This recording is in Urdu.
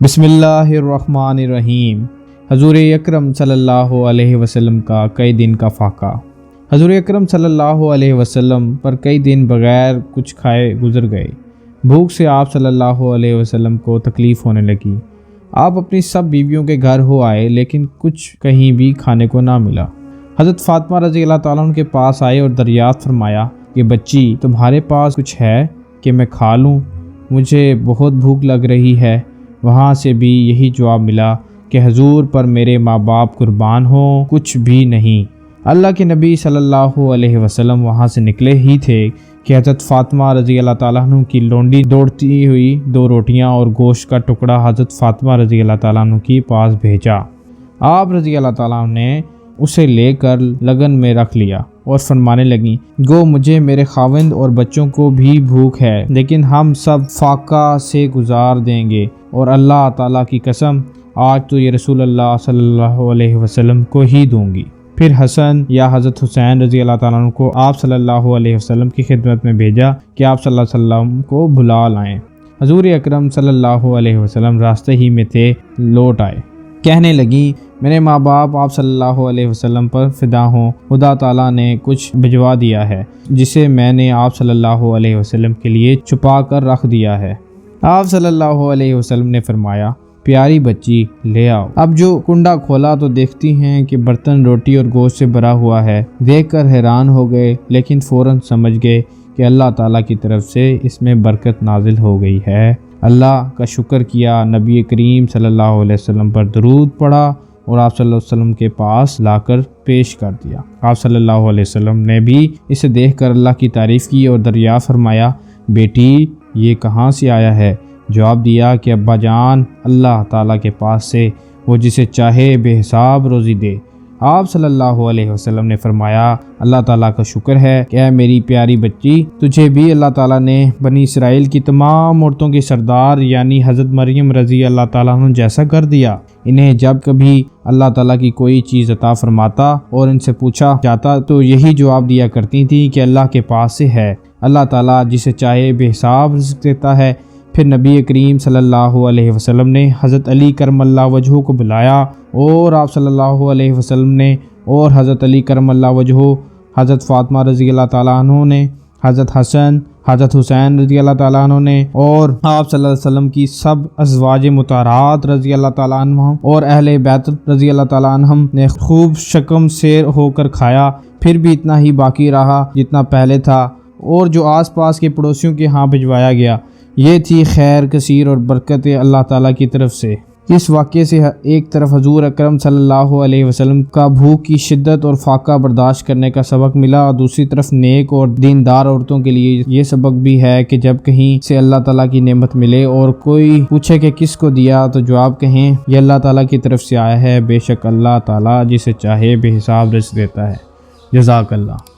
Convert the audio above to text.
بسم اللہ الرحمن الرحیم۔ حضور اکرم صلی اللہ علیہ وسلم کا کئی دن کا فاقہ۔ حضور اکرم صلی اللہ علیہ وسلم پر کئی دن بغیر کچھ کھائے گزر گئے۔ بھوک سے آپ صلی اللہ علیہ وسلم کو تکلیف ہونے لگی۔ آپ اپنی سب بیویوں کے گھر ہو آئے لیکن کچھ کہیں بھی کھانے کو نہ ملا۔ حضرت فاطمہ رضی اللہ تعالیٰ عنہ کے پاس آئے اور دریافت فرمایا کہ بچی تمہارے پاس کچھ ہے کہ میں کھا لوں؟ مجھے بہت بھوک لگ رہی ہے۔ وہاں سے بھی یہی جواب ملا کہ حضور پر میرے ماں باپ قربان ہوں، کچھ بھی نہیں۔ اللہ کے نبی صلی اللہ علیہ وسلم وہاں سے نکلے ہی تھے کہ حضرت فاطمہ رضی اللہ تعالیٰ عنہ کی لونڈی دوڑتی ہوئی 2 روٹیاں اور گوشت کا ٹکڑا حضرت فاطمہ رضی اللہ تعالیٰ عنہ کے پاس بھیجا۔ آپ رضی اللہ تعالیٰ عنہ نے اسے لے کر لگن میں رکھ لیا اور فرمانے لگیں، گو مجھے میرے خاوند اور بچوں کو بھی بھوک ہے لیکن ہم سب فاقہ سے گزار دیں گے، اور اللہ تعالیٰ کی قسم آج تو یہ رسول اللہ صلی اللہ علیہ وسلم کو ہی دوں گی۔ پھر حسن یا حضرت حسین رضی اللہ تعالیٰ عنہ کو آپ صلی اللہ علیہ وسلم کی خدمت میں بھیجا کہ آپ صلی اللہ علیہ وسلم کو بلا لائیں۔ حضور اکرم صلی اللہ علیہ وسلم راستے ہی میں تھے، لوٹ آئے، کہنے لگیں میرے ماں باپ آپ صلی اللہ علیہ وسلم پر فدا ہوں، خدا تعالیٰ نے کچھ بھجوا دیا ہے جسے میں نے آپ صلی اللہ علیہ وسلم کے لیے چھپا کر رکھ دیا ہے۔ آپ صلی اللہ علیہ وسلم نے فرمایا، پیاری بچی لے آؤ۔ اب جو کنڈا کھولا تو دیکھتی ہیں کہ برتن روٹی اور گوشت سے بھرا ہوا ہے۔ دیکھ کر حیران ہو گئے لیکن فوراً سمجھ گئے کہ اللہ تعالیٰ کی طرف سے اس میں برکت نازل ہو گئی ہے۔ اللہ کا شکر کیا، نبی کریم صلی اللہ علیہ وسلم پر درود پڑھا اور آپ صلی اللہ علیہ وسلم کے پاس لا کر پیش کر دیا۔ آپ صلی اللہ علیہ وسلم نے بھی اسے دیکھ کر اللہ کی تعریف کی اور دریافت فرمایا، بیٹی یہ کہاں سے آیا ہے؟ جواب دیا کہ ابا جان اللہ تعالیٰ کے پاس سے، وہ جسے چاہے بے حساب روزی دے۔ آپ صلی اللہ علیہ وسلم نے فرمایا، اللہ تعالیٰ کا شکر ہے کہ اے میری پیاری بچی، تجھے بھی اللہ تعالیٰ نے بنی اسرائیل کی تمام عورتوں کے سردار یعنی حضرت مریم رضی اللہ تعالیٰ عنہ جیسا کر دیا۔ انہیں جب کبھی اللہ تعالیٰ کی کوئی چیز عطا فرماتا اور ان سے پوچھا جاتا تو یہی جواب دیا کرتی تھی کہ اللہ کے پاس سے ہے۔ اللہ تعالیٰ جسے چاہے بے حساب رزق دیتا ہے۔ پھر نبی کریم صلی اللہ علیہ وسلم نے حضرت علی کرم اللہ وجہہ کو بلایا اور آپ صلی اللہ علیہ وسلم نے اور حضرت علی کرم اللہ وجہہ، حضرت فاطمہ رضی اللہ تعالیٰ عنہ نے، حضرت حسن، حضرت حسین رضی اللہ تعالیٰ عنہ نے اور آپ صلی اللہ علیہ وسلم کی سب ازواج مطہرات رضی اللہ تعالیٰ عنہ اور اہل بیت رضی اللہ تعالیٰ عنہم نے خوب شکم سیر ہو کر کھایا۔ پھر بھی اتنا ہی باقی رہا جتنا پہلے تھا اور جو آس پاس کے پڑوسیوں کے ہاں بھجوایا گیا۔ یہ تھی خیر کثیر اور برکت اللہ تعالیٰ کی طرف سے۔ اس واقعے سے ایک طرف حضور اکرم صلی اللہ علیہ وسلم کا بھوک کی شدت اور فاقہ برداشت کرنے کا سبق ملا، اور دوسری طرف نیک اور دیندار عورتوں کے لیے یہ سبق بھی ہے کہ جب کہیں سے اللہ تعالیٰ کی نعمت ملے اور کوئی پوچھے کہ کس کو دیا تو جواب کہیں یہ اللہ تعالیٰ کی طرف سے آیا ہے، بے شک اللہ تعالیٰ جسے چاہے بے حساب رزق دیتا ہے۔ جزاک اللہ۔